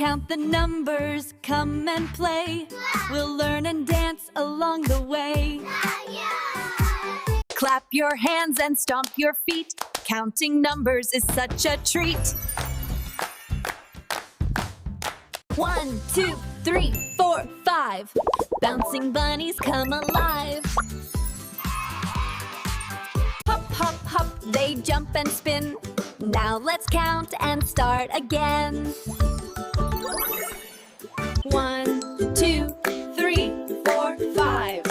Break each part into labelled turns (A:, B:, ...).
A: count the numbers, come and play. We'll learn and dance along the way. Clap your hands and stomp your feet. Counting numbers is such a treat. 1, 2, 3, 4, 5. Bouncing bunnies come alive. Hop, hop, hop, they jump and spin. Now let's count and start again. 1, 2, 3, 4, 5.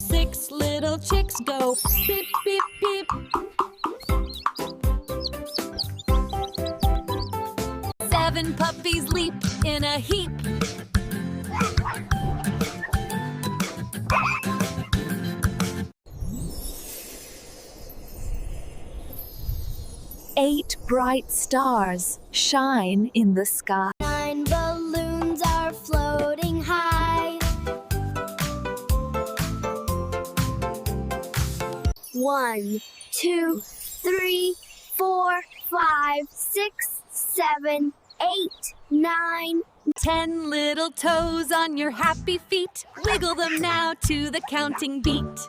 A: 6 little chicks go beep, beep, beep. 7 puppies leap in a heap. 8 bright stars shine in the sky.
B: 9 balloons are floating high. 1, 2, 3, 4, 5, 6, 7, 8, 9.
A: 10 little toes on your happy feet. Wiggle them now to the counting beat.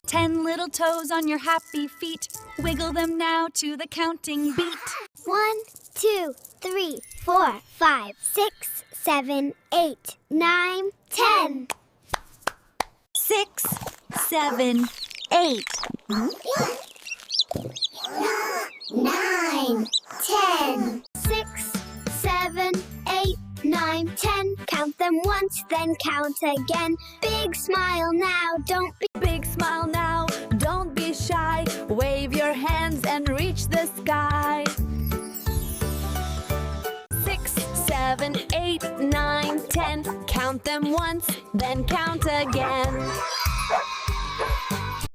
A: 10 little toes on your happy feet. Wiggle them now to the counting beat.
B: 1, 2, 3, 4, 5, 6, 7, 8, 9, 10.
A: 6, 7, 8.
B: 9, 10. 6, 7, 8, 9, 10. Count them once, then count again. Big smile now, don't be.
A: Big smile now, don't be shy. Wave your hands and reach the sky. 6, 7, 8, 9, 10. Count them once, then count again.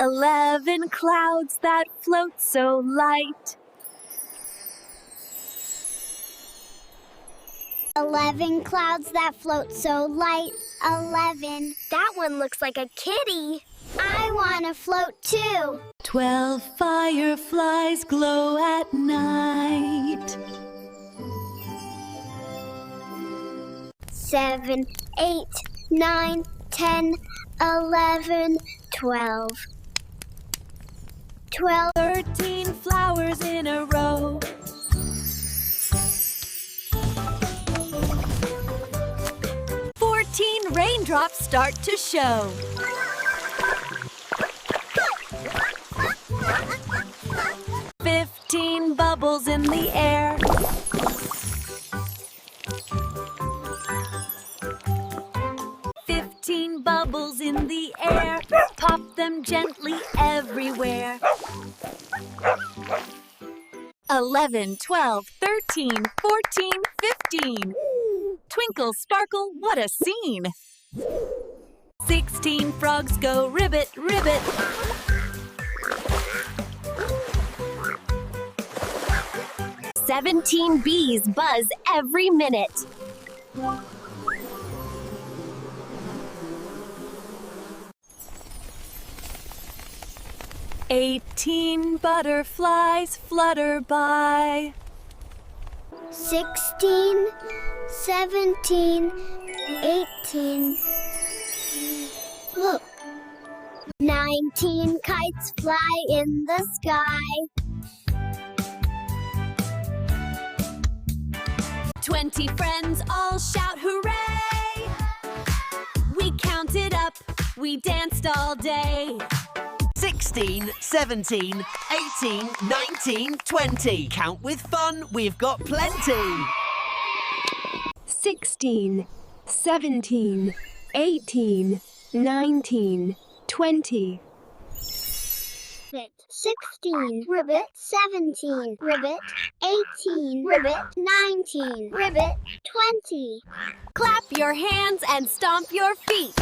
A: 11 clouds that float so light.
B: 11 clouds that float so light. 11. That one looks like a kitty. I want to float too.
A: 12 fireflies glow at night.
B: 7, 8, 9, 10, 11, 12. 12.
A: 13 flowers in a row. 14 raindrops start to show. 15 bubbles in the air. 15 bubbles in the air. Pop them gently everywhere. 11, 12, 13, 14, 15. Twinkle, sparkle, what a scene! 16 frogs go ribbit, ribbit. 17 bees buzz every minute. 18 butterflies flutter by.
B: 16, 17, 18. Look. 19 kites fly in the sky.
A: 20 friends all shout hooray! We counted up, we danced all day.
C: 16, 17, 18, 19, 20. Count with fun, we've got plenty.
D: 16, 17, 18, 19, 20.
B: 16, ribbit, 17, ribbit, 18, ribbit, 19, ribbit, 20.
A: Clap your hands and stomp your feet.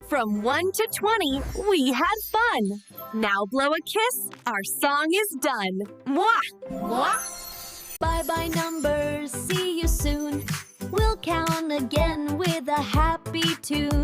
A: From 1 to 20, we had fun. Now blow a kiss, our song is done. Mwah! Mwah! Bye-bye numbers, see you soon. We'll count again with a happy tune.